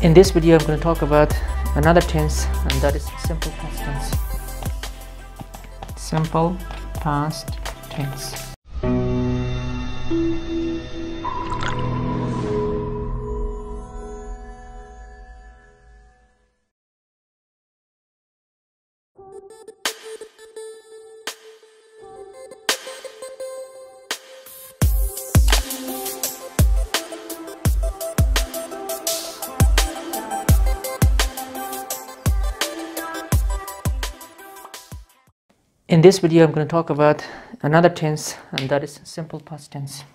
In this video, I'm going to talk about another tense, and that is simple past tense. Simple past tense. In this video, I'm going to talk about another tense, and that is simple past tense.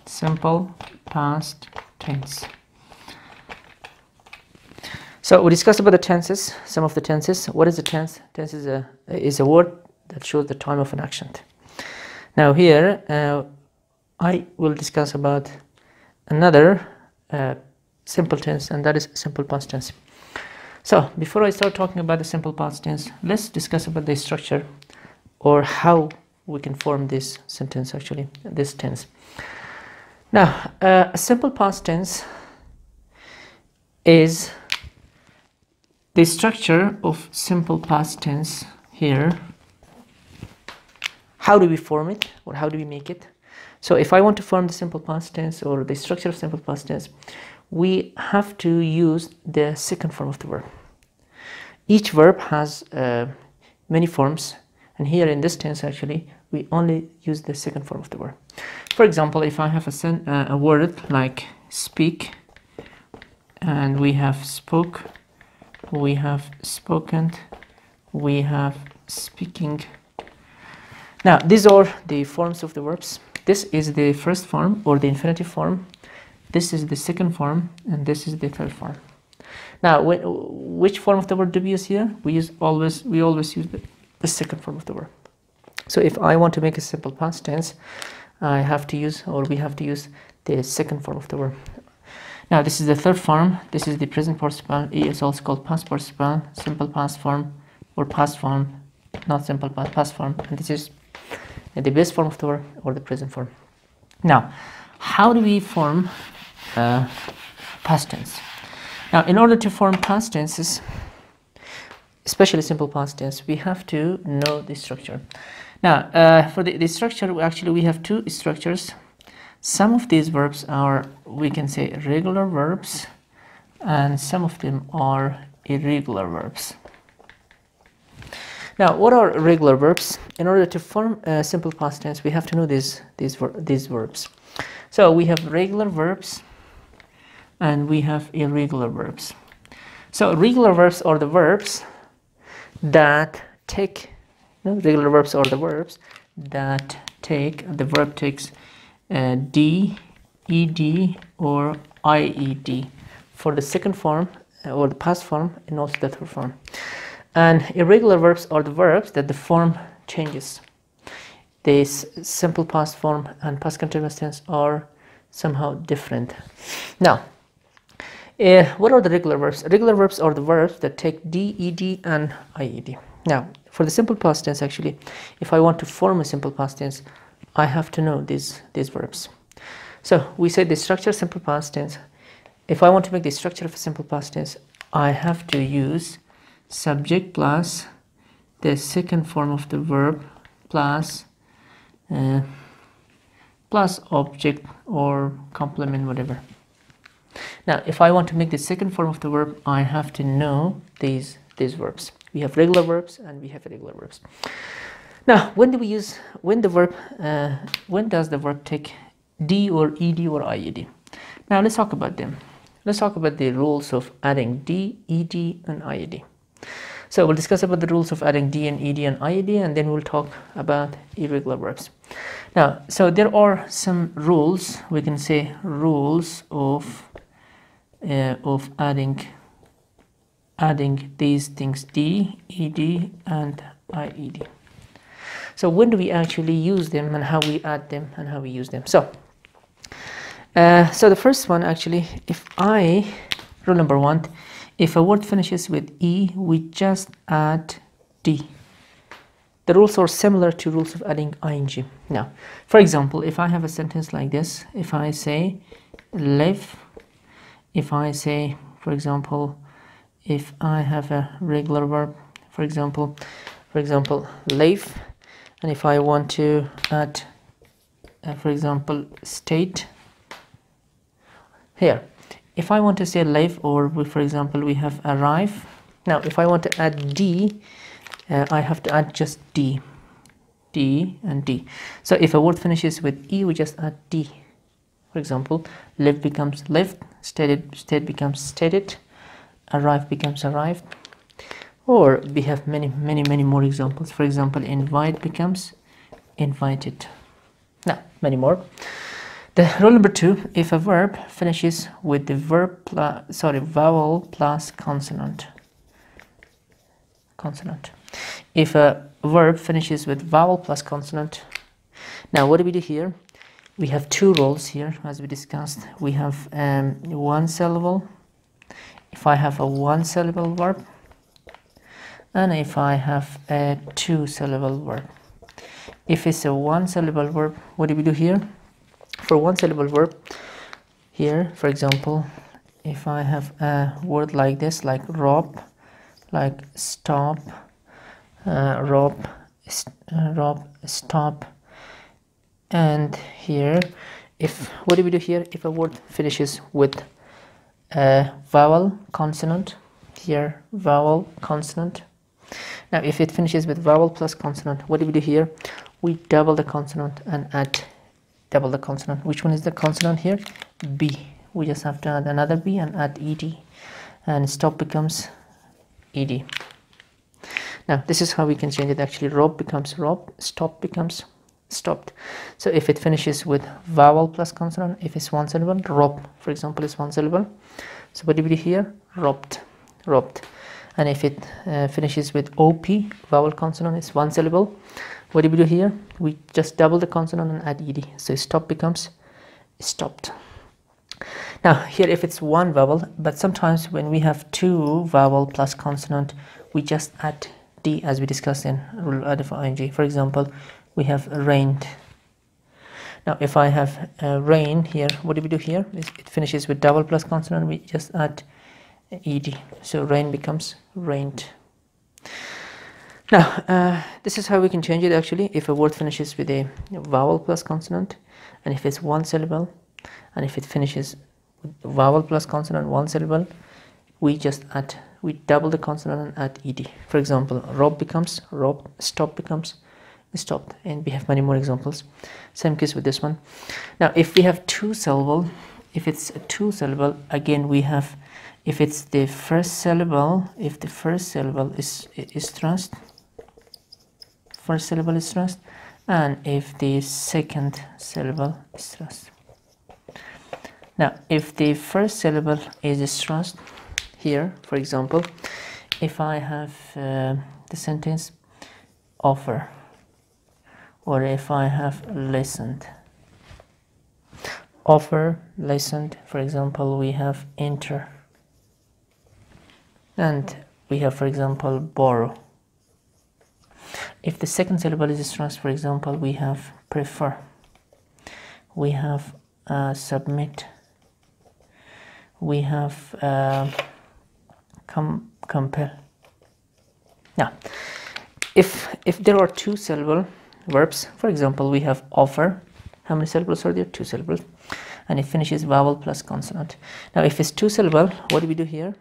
Simple past tense. So we discussed about the tenses, some of the tenses. What is a tense? Tense is a word that shows the time of an action. Now here, I will discuss about another simple tense, and that is simple past tense. So before I start talking about the simple past tense, let's discuss about the structure, or how we can form this sentence, actually, this tense. Now, a simple past tense is the structure of simple past tense here. How do we form it, or how do we make it? So if I want to form the simple past tense, or the structure of simple past tense, we have to use the second form of the verb. Each verb has many forms, and here in this tense, actually, we only use the second form of the verb. For example, if I have a word like speak, and we have spoke, we have spoken, we have speaking. Now, these are the forms of the verbs. This is the first form, or the infinitive form. This is the second form, and this is the third form. Now, which form of the verb do we use here? We always use the second form of the verb. So if I want to make a simple past tense, I have to use, or we have to use, the second form of the verb. Now, this is the third form. This is the present participle. It is also called past participle, simple past form, or past form, not simple past form. And this is the base form of the verb, or the present form. Now, how do we form past tense? Now, in order to form past tenses, especially simple past tense, we have to know the structure. Now, for the structure, actually, we have two structures. Some of these verbs are, we can say, regular verbs, and some of them are irregular verbs. Now, what are regular verbs? In order to form a simple past tense, we have to know these verbs. So we have regular verbs, and we have irregular verbs. So regular verbs are the verbs that take, regular verbs are the verbs that take, the verb takes d, ed, or ied for the second form, or the past form, and also the third form. And irregular verbs are the verbs that the form changes. The simple past form and past continuous tense are somehow different. Now, what are the regular verbs? Regular verbs are the verbs that take d, ed, and ied. Now, for the simple past tense, actually, if I want to form a simple past tense, I have to know these verbs. So we say the structure simple past tense. If I want to make the structure of a simple past tense, I have to use subject plus the second form of the verb plus object or complement, whatever. Now, if I want to make the second form of the verb, I have to know these verbs. We have regular verbs and we have irregular verbs. Now, when does the verb take d or ed or ied? Now, let's talk about them. Let's talk about the rules of adding d, ed, and ied. So we'll discuss about the rules of adding d and ed and ied, and then we'll talk about irregular verbs. Now, so there are some rules, we can say rules of adding these things, d, ed, and ied. So when do we actually use them, and how we add them, and how we use them? So the first one, actually, rule number one, if a word finishes with e, we just add d. The rules are similar to rules of adding ing. Now, for example, if I have a sentence like this, if I say live If I say, for example, if I have a regular verb, for example, live, and if I want to add, for example, state here, if I want to say live, or for example, we have arrive. Now, if I want to add d, I have to add just d and d. So if a word finishes with e, we just add d. For example, live becomes lived, state becomes stated, arrive becomes arrived, or we have many more examples. For example, invite becomes invited. Now, many more. The rule number 2: if a verb finishes with the vowel plus consonant. If a verb finishes with vowel plus consonant, now what do we do here? We have two rules here, as we discussed. We have one syllable. If I have a one syllable verb, and if I have a two syllable verb. If it's a one syllable verb, what do we do here? For one syllable verb, here, for example, if I have a word like this, like rob, like stop, rob, stop, and here, what do we do here? If a word finishes with a vowel consonant, here, vowel consonant. Now, if it finishes with vowel plus consonant, what do we do here? We double the consonant and add double the consonant. Which one is the consonant here? B. We just have to add another B and add ed, and stop becomes ed. Now, this is how we can change it. Actually, rob becomes rob, stop becomes stopped. So if it finishes with vowel plus consonant, if it's one syllable, rob, for example, is one syllable. So what do we do here? Robbed. And if it finishes with op, vowel consonant, is one syllable. What do we do here? We just double the consonant and add ed. So stop becomes stopped. Now here, if it's one vowel, but sometimes when we have two vowel plus consonant, we just add d, as we discussed in rule add of ing. For example, we have rained. Now if I have rain here, what do we do here? It finishes with double plus consonant, we just add ed. So rain becomes rained. Now this is how we can change it. Actually, if a word finishes with a vowel plus consonant, and if it's one syllable, and if it finishes with vowel plus consonant, one syllable, we double the consonant and add ed. For example, rob becomes robbed, stop becomes stopped, and we have many more examples. Same case with this one. Now if we have two syllable, if it's a two syllable, again we have, if it's the first syllable, if the first syllable is stressed, and if the second syllable is stressed. Now if the first syllable is stressed, here, for example, if I have the sentence offer, or if I have listened, offer, listened, for example, we have enter, and we have, for example, borrow. If the second syllable is stressed, for example, we have prefer, we have submit, we have compel. Now if there are two syllable verbs, for example, we have offer. How many syllables are there? Two syllables, and it finishes vowel plus consonant. Now if it's two syllable, what do we do here?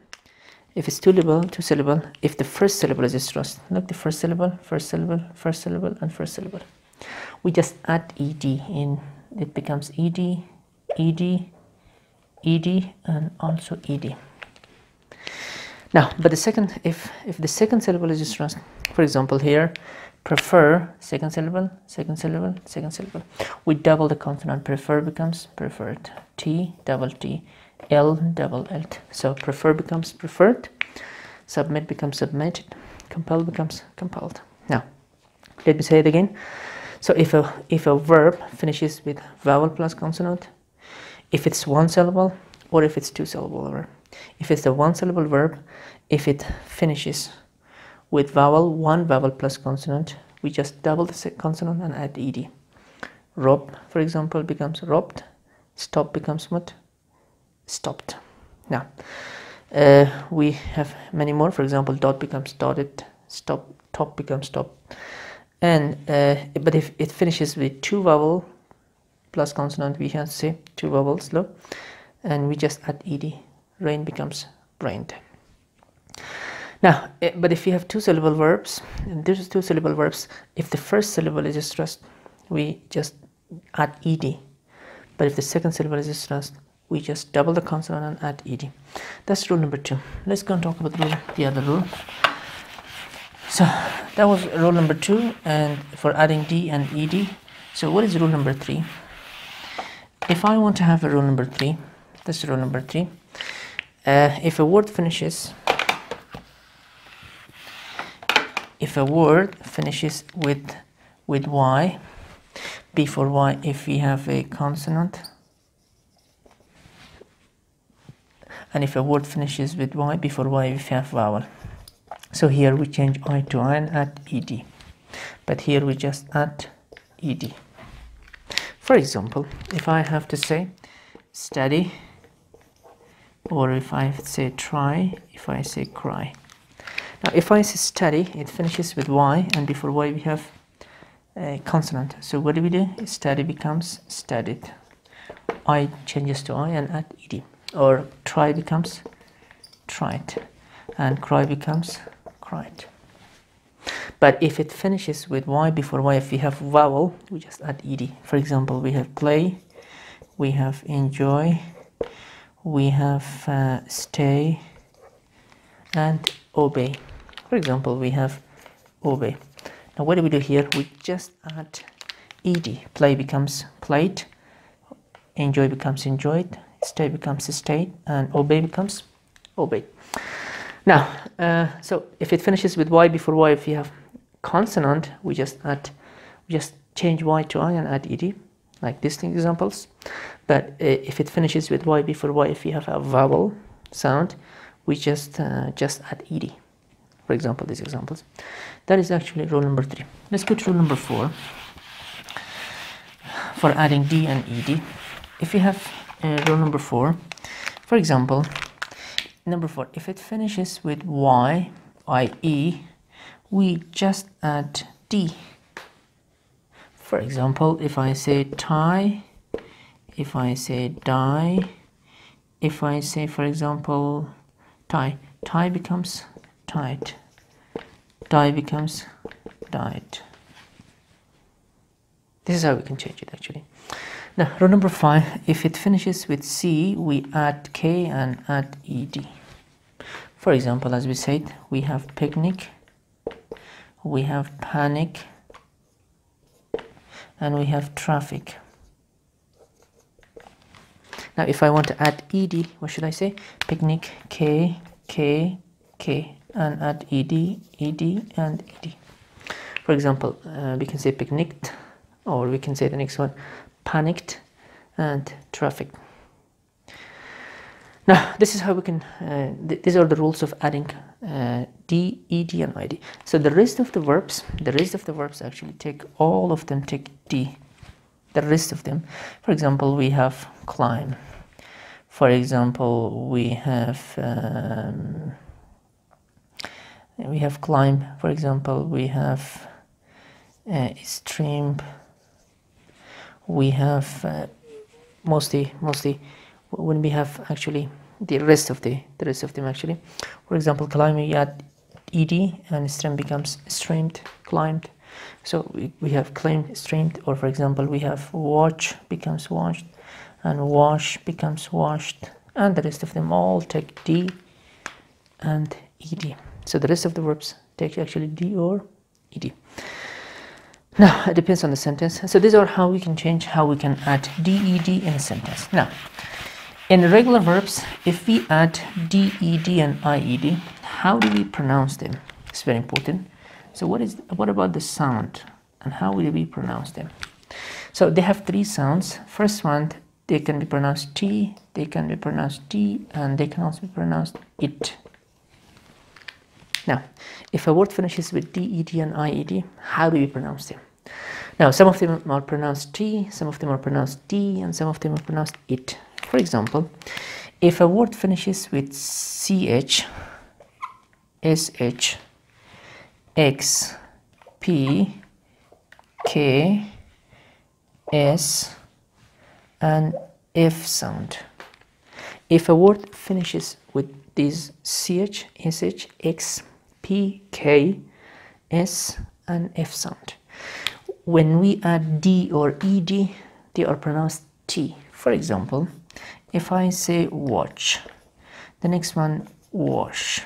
If it's two syllable, if the first syllable is stressed, look, the first syllable, and first syllable, we just add ed in. It becomes ed, and also ed. Now, but the second, if the second syllable is stressed, for example, here, prefer, second syllable, we double the consonant. Prefer becomes preferred, t, double t, l, double l. So prefer becomes preferred, submit becomes submitted, compel becomes compelled. Now let me say it again. So if a verb finishes with vowel plus consonant, if it's one syllable, or if it's two syllable verb. If it's a one syllable verb, if it finishes with one vowel plus consonant, we just double the consonant and add ed. Rob, for example, becomes robbed. Stop becomes what? Stopped. Now we have many more. For example, dot becomes dotted, stop, top becomes stop. And but if it finishes with two vowel plus consonant, we have to say two vowels low, and we just add ed. Rain becomes rained. Now, but if you have two syllable verbs, and there's two syllable verbs, if the first syllable is stressed, we just add ed. But if the second syllable is stressed, we just double the consonant and add ed. That's rule number 2. Let's go and talk about the other rule. So that was rule number 2, and for adding d and ed. So what is rule number 3? If I want to have a rule number 3, that's rule number 3. If a word finishes with y, before y, if we have a consonant, and if a word finishes with y, before y we have vowel. So here we change I to I and add ed, but here we just add ed. For example, if I have to say study, or if I say try, if I say cry. Now if I say study, it finishes with y, and before y we have a consonant. So what do? Study becomes studied. I changes to I and add ed. Or try becomes tried, and cry becomes cried. But if it finishes with y, before y, if we have vowel, we just add ed. For example, we have play, we have enjoy, we have stay, and obey. For example, we have obey. Now what do here? We just add ed. Play becomes played, enjoy becomes enjoyed, stay becomes stayed, and obey becomes obeyed. Now, so if it finishes with y, before y, if you have consonant, we just change y to I and add ed, like these examples. But if it finishes with y, before y, if you have a vowel sound, we just add ed. For example, these examples. That is actually rule number 3. Let's go to rule number 4 for adding d and ed. If you have rule number 4, for example, number 4, if it finishes with y, i.e., we just add d. For example, if I say tie, if I say die, if I say, for example, tie, tie becomes tied, die becomes died. This is how we can change it actually. Now, rule number 5, if it finishes with C, we add K and add ED. For example, as we said, we have picnic, we have panic, and we have traffic. Now, if I want to add ED, what should I say? Picnic, K, K, K, and add ED, ED, and ED. For example, we can say picnicked, or we can say the next one, panicked, and traffic. Now, this is how we can, these are the rules of adding D, ED, and ID. So the rest of the verbs actually take, all of them take D. The rest of them, for example, we have climb. For example, we have climb. For example, we have stream. We have mostly when we have actually the rest of them actually. For example, climb, we add ed and stream becomes streamed, climbed. So we have claimed, streamed, or for example, we have watch becomes watched, and wash becomes washed, and the rest of them all take D and ED. So the rest of the verbs take actually D or ED. Now, it depends on the sentence. So these are how we can change, how we can add DED in a sentence. Now, in irregular verbs, if we add DED and IED, how do we pronounce them? It's very important. So what about the sound and how will we pronounce them? So they have three sounds. First one, they can be pronounced T, they can be pronounced D, and they can also be pronounced it. Now, if a word finishes with DED and IED, how do we pronounce them? Now, some of them are pronounced T, some of them are pronounced D, and some of them are pronounced it. For example, If a word finishes with ch, sh, x, p, k, s, and f sound. If a word finishes with these ch, sh, x, p, k, s, and f sound, when we add d or ed, they are pronounced t. For example, if I say watch, the next one wash,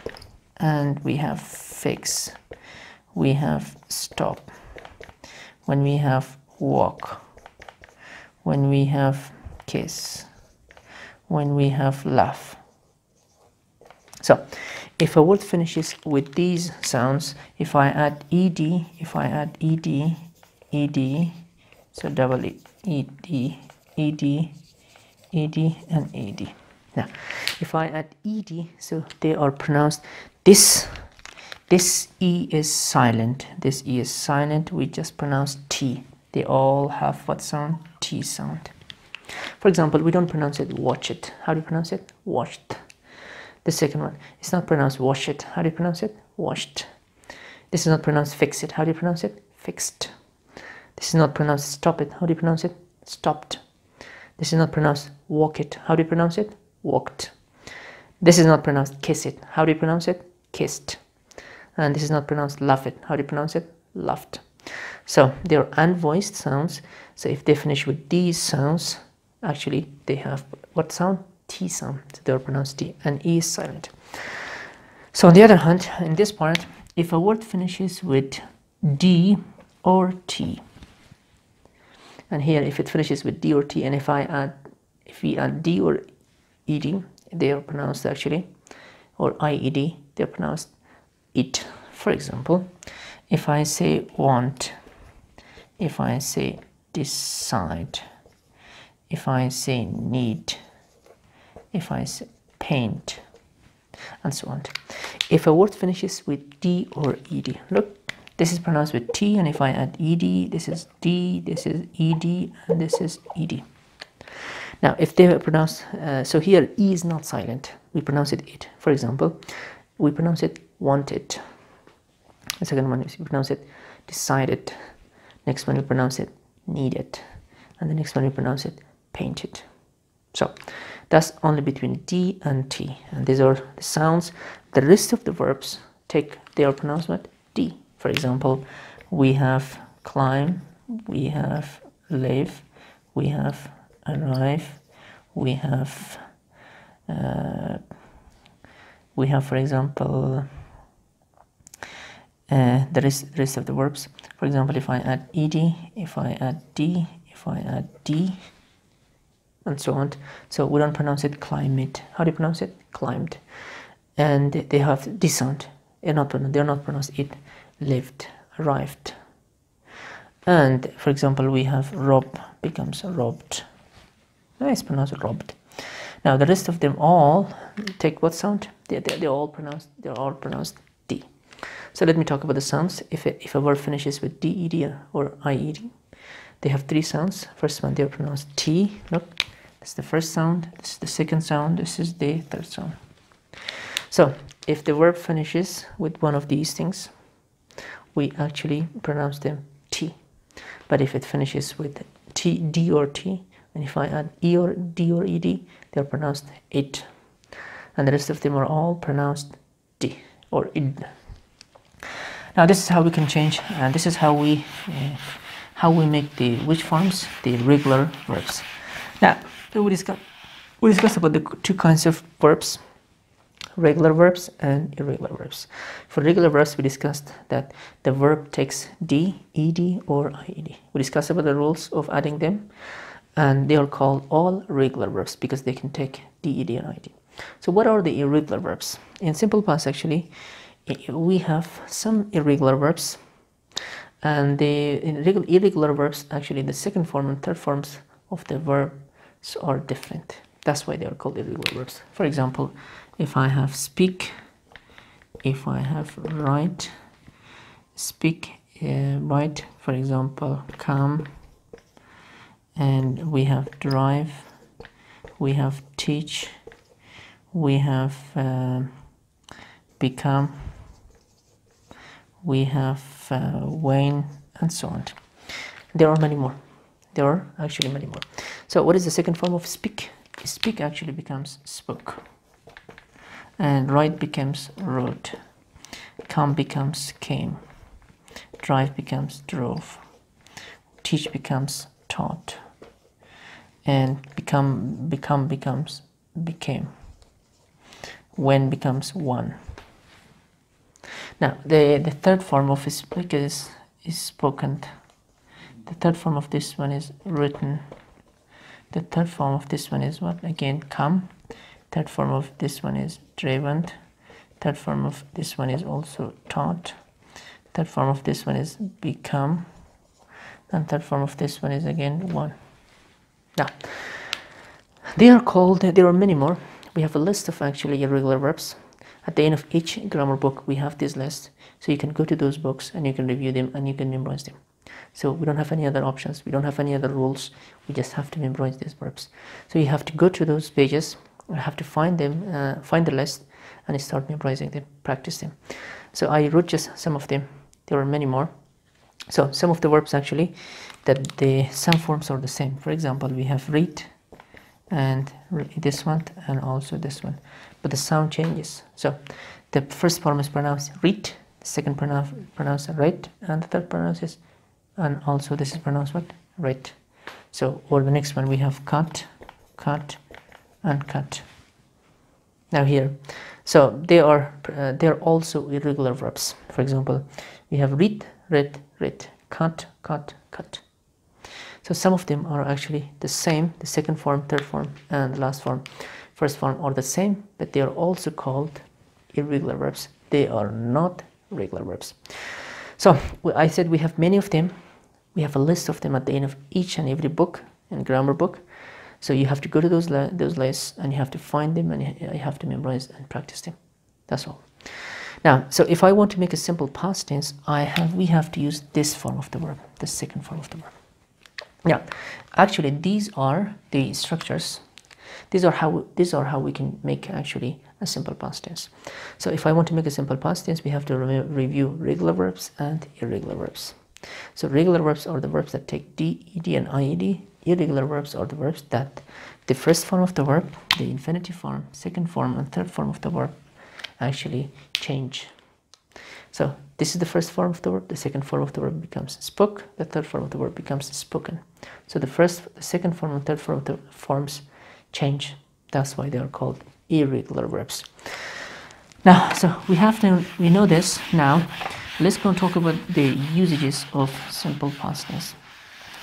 and we have fix, we have stop, when we have walk, when we have kiss, when we have laugh. So if a word finishes with these sounds, if I add ed, so double ed, and ed. Now if I add ed, so they are pronounced, this e is silent, this e is silent, we just pronounce t. They all have what sound? T sound. For example, we don't pronounce it watch it. How do you pronounce it? Washed. The second one, it's not pronounced wash it. How do you pronounce it? Washed. This is not pronounced fix it. How do you pronounce it? Fixed. This is not pronounced stop it. How do you pronounce it? Stopped. This is not pronounced walk it. How do you pronounce it? Walked. This is not pronounced kiss it. How do you pronounce it? Kissed. And this is not pronounced laugh it. How do you pronounce it? Laughed. So they are unvoiced sounds. So if they finish with these sounds, actually they have what sound? T sound. So they are pronounced T, and E is silent. So on the other hand, in this part, if a word finishes with D or T, and here if it finishes with D or T, and if we add D or ED, they are pronounced actually, or IED, they are pronounced it. For example, if I say want, if I say decide, if I say need, if I say paint, and so on. If a word finishes with D or ED, look, this is pronounced with T, and if I add ED, this is D, this is ED, and this is ED. Now, if they are pronounced, so here E is not silent, we pronounce it. For example, we pronounce it wanted. The second one is we pronounce it decided. Next one we pronounce it needed, and the next one we pronounce it painted. So that's only between D and T, and these are the sounds. The rest of the verbs they are pronounced with D. For example, we have climb, we have live, we have arrive, we have for example the rest of the verbs. For example, if I add ed, if I add d, if I add d, and so on. So we don't pronounce it climate. How do you pronounce it? Climbed. And they have this sound. They're not pronounced it. Lived, arrived. And for example, we have rob becomes robbed. It's pronounced robbed. Now the rest of them all take what sound? They're all pronounced D. So let me talk about the sounds. If a word finishes with D-ed or I-ed, they have three sounds. First one, they're pronounced T. Look, that's the first sound. This is the second sound. This is the third sound. So if the verb finishes with one of these things, we actually pronounce them T. But if it finishes with T, D or T, and if I add E or D or ED, they're pronounced it. And the rest of them are all pronounced D or id. Now this is how we can change, and this is how we make the which forms, the regular verbs. Now we discussed about the two kinds of verbs, regular verbs and irregular verbs. For regular verbs, we discussed that the verb takes D, ed, or ied. We discussed about the rules of adding them, and they are called all regular verbs because they can take D, ed, and id. So what are the irregular verbs? In simple past, actually, we have some irregular verbs, and the irregular verbs, actually the second form and third forms of the verbs are different. That's why they are called irregular verbs. For example, if I have speak, if I have write, speak, write, for example, come, and we have drive, we have teach, we have become, we have wane, and so on. There are many more. There are actually many more. So what is the second form of speak? Speak actually becomes spoke, and ride becomes rode, come becomes came, drive becomes drove, teach becomes taught, and become becomes became, when becomes won. Now the third form of speak is spoken. The third form of this one is written. The third form of this one is what? Again, come. Third form of this one is driven. Third form of this one is also taught. Third form of this one is become. And third form of this one is again won. Now, they are called, there are many more. We have a list of actually irregular verbs. At the end of each grammar book, we have this list. So you can go to those books and you can review them and you can memorize them. So we don't have any other options. We don't have any other rules. We just have to memorize these verbs. So you have to go to those pages. You have to find them, find the list, and start memorizing them, practice them. So I wrote just some of them. There are many more. So some of the verbs actually, that some forms are the same. For example, we have read, and this one, and also this one, but the sound changes. So the first form is pronounced read, the second pronounced read, and the third pronounced, and also this is pronounced what? Read. So, or the next one we have cut, cut, and cut. Now here, so they are also irregular verbs. For example, we have read, read, read, cut, cut, cut. So some of them are actually the same. The second form, third form, and the last form, first form are the same, but they are also called irregular verbs. They are not regular verbs. So I said we have many of them. We have a list of them at the end of each and every book and grammar book. So you have to go to those lists and you have to find them and you have to memorize and practice them. That's all. Now, so if I want to make a simple past tense, we have to use this form of the verb, the second form of the verb. Now, actually, these are the structures. These are how we can make actually a simple past tense. So if I want to make a simple past tense, we have to review regular verbs and irregular verbs. So regular verbs are the verbs that take D, ED, and IED. Irregular verbs are the verbs that the first form of the verb, the infinitive form, second form, and third form of the verb actually change. So this is the first form of the verb. The second form of the verb becomes spoke. The third form of the verb becomes spoken. So the second form, and third form of the forms change. That's why they are called irregular verbs. Now, so we know this now. Let's go and talk about the usages of simple past tense.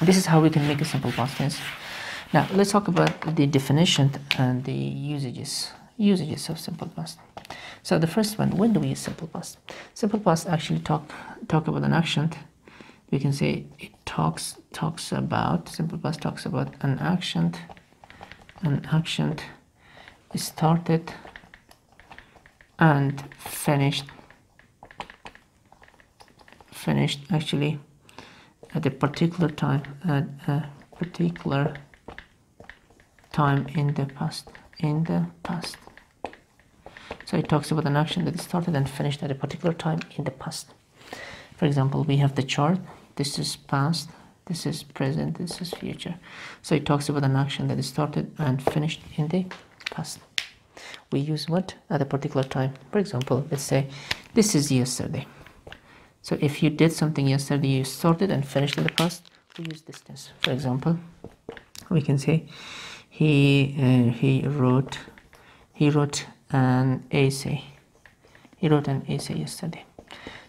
This is how we can make a simple past tense. Now, let's talk about the definition and the usages of simple past. So the first one, when do we use simple past? Simple past actually talk about an action. We can say it talks about, simple past talks about an action started and finished actually at a particular time, in the past. So it talks about an action that started and finished at a particular time in the past. For example, we have the chart. This is past, this is present, this is future. So it talks about an action that started and finished in the past. We use what? At a particular time. For example, let's say this is yesterday. So if you did something yesterday, you started and finished in the past, we use this tense. For example, we can say he wrote an essay. He wrote an essay yesterday.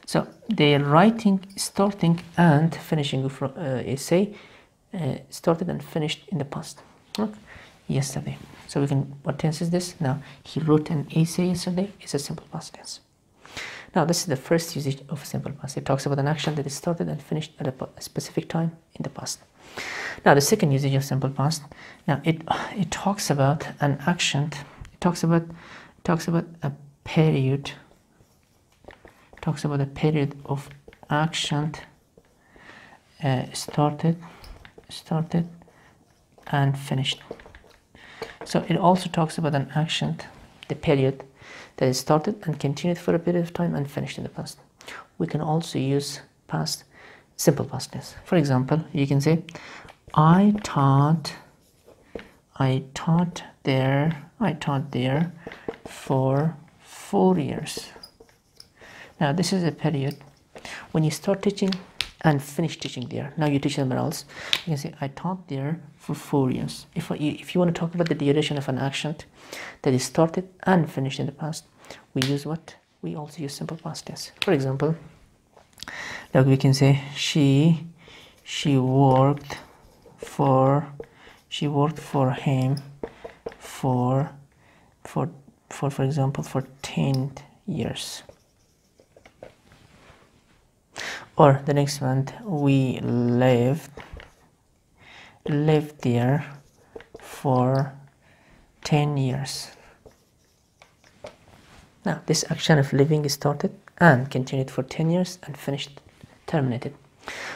So the writing, starting and finishing of essay started and finished in the past. Look, yesterday. So we can, what tense is this? Now, he wrote an essay yesterday is a simple past tense. Now, this is the first usage of simple past. It talks about an action that is started and finished at a specific time in the past. Now, the second usage of simple past. Now, it talks about an action. It talks about a period. It talks about a period of action started and finished. So it also talks about an action the period that is started and continued for a period of time and finished in the past. We can also use past, simple past tense. For example, you can say, I taught there for 4 years. Now this is a period when you start teaching and finish teaching there. Now you teach somewhere else. You can say, I taught there for 4 years. If you want to talk about the duration of an action that is started and finished in the past, we use what? We also use simple past tense. For example, like we can say, she worked for him for example for 10 years. Or the next one, we lived there for 10 years. Now this action of living is started and continued for 10 years and finished, terminated.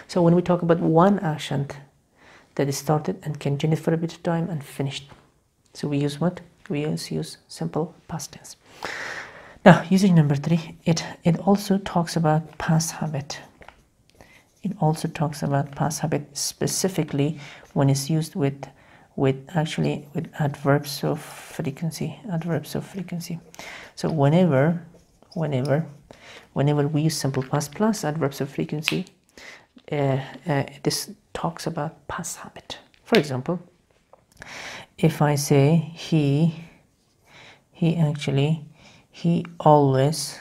So when we talk about one action that is started and continued for a bit of time and finished, so we use what? We use simple past tense. Now usage number 3, it also talks about past habit. It also talks about past habit, specifically when it's used with adverbs of frequency. So whenever we use simple past plus adverbs of frequency, this talks about past habit. For example, if I say he always,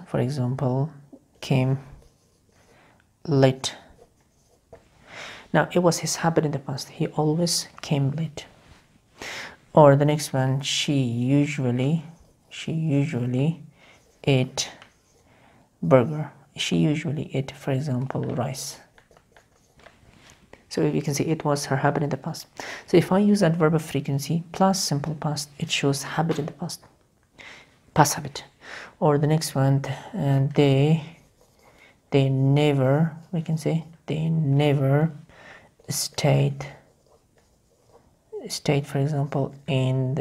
for example, came late. Now it was his habit in the past. He always came late. Or the next one, she usually ate burger. She usually ate, for example, rice. So you can see it was her habit in the past. So if I use adverb of frequency plus simple past, it shows habit in the past, past habit. Or the next one, and they never, we can say they never stayed, for example, in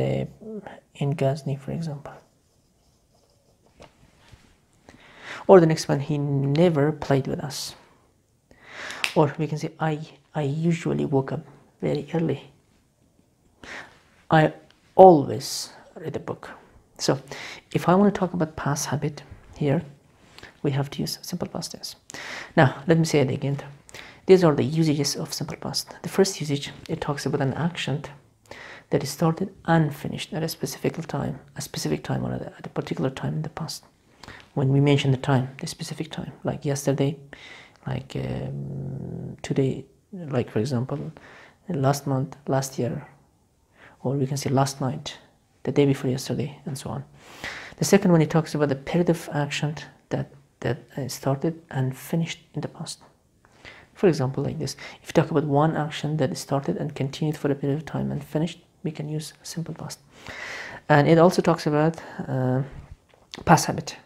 Ghazni, for example. Or the next one, he never played with us. Or we can say I usually woke up very early. I always read a book. So if I want to talk about past habit here, we have to use simple past tense. Now let me say it again. These are the usages of simple past. The first usage, it talks about an action that is started and finished at a specific time or at a particular time in the past. When we mention the time, the specific time, like yesterday, like today, like for example, last month, last year, or we can say last night, the day before yesterday, and so on. The second one, it talks about the period of action that started and finished in the past. For example, like this, if you talk about one action that started and continued for a period of time and finished, we can use simple past. And it also talks about past habit.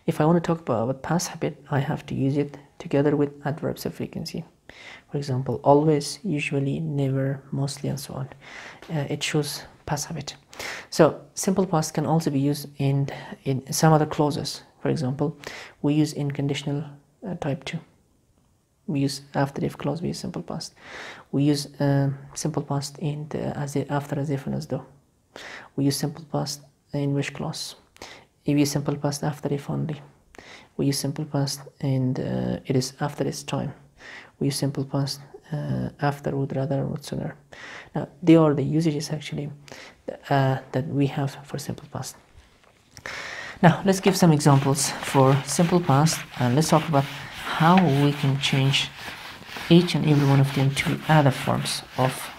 If I want to talk about past habit, I have to use it together with adverbs of frequency. For example, always, usually, never, mostly, and so on. It shows past habit. So simple past can also be used in some other clauses. For example, we use in conditional type 2. We use after if clause, we use simple past. We use simple past in the after as if and as though. We use simple past in wish clause. We use simple past after if only. We use simple past and it is after its time. We use simple past after, would, rather, and would sooner. Now they are the usages actually that we have for simple past. Now let's give some examples for simple past and let's talk about how we can change each and every one of them to other forms of.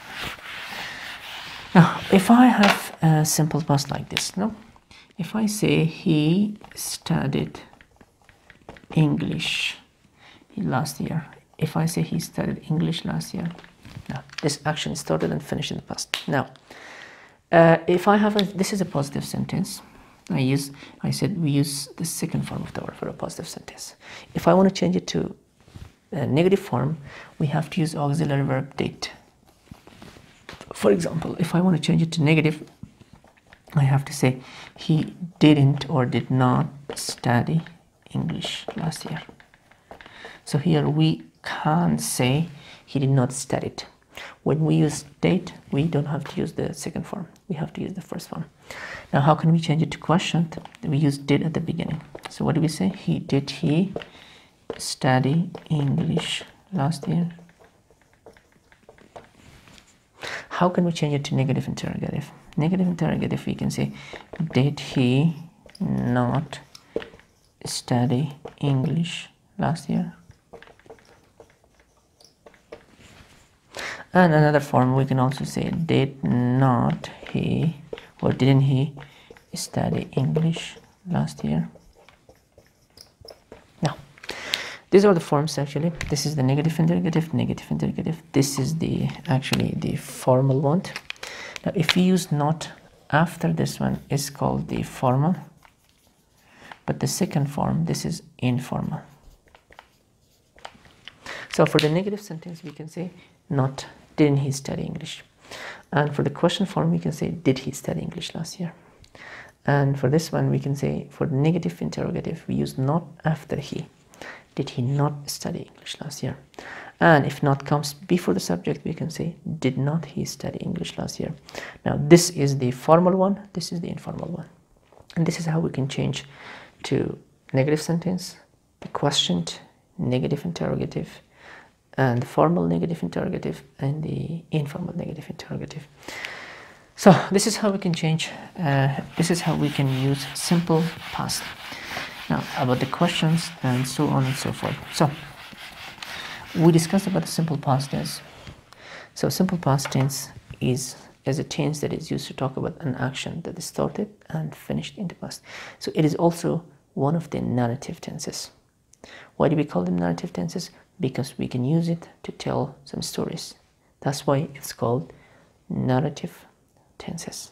Now if I have a simple past like this, no? If I say he studied English last year, if I say he studied English last year, now this action started and finished in the past. Now if I have this is a positive sentence. I said we use the second form of the verb for a positive sentence. If I want to change it to a negative form, we have to use auxiliary verb did. For example, if I want to change it to negative, I have to say he didn't or did not study English last year. So here we can't say he did not study it. When we use date, we don't have to use the second form. We have to use the first form. Now, how can we change it to question? We use did at the beginning. So what do we say? Did he study English last year? How can we change it to negative interrogative? Negative interrogative, we can say, did he not study English last year? And another form, we can also say, did not he or didn't he study English last year? Now, these are the forms actually. This is the negative interrogative, negative interrogative. This is actually the formal one. Now, if we use not after this one, is called the formal, but the second form, this is informal. So for the negative sentence, we can say not didn't he study English, and for the question form, we can say did he study English last year. And for this one, we can say for the negative interrogative, we use not after he. Did he not study English last year? And if not comes before the subject, we can say did not he study English last year. Now this is the formal one, this is the informal one, and this is how we can change to negative sentence, the questioned negative interrogative, and the formal negative interrogative, and the informal negative interrogative. So this is how we can change, this is how we can use simple past. Now about the questions and so on and so forth. So we discussed about the simple past tense. So simple past tense is a tense that is used to talk about an action that is started and finished in the past. So it is also one of the narrative tenses. Why do we call them narrative tenses? Because we can use it to tell some stories. That's why it's called narrative tenses.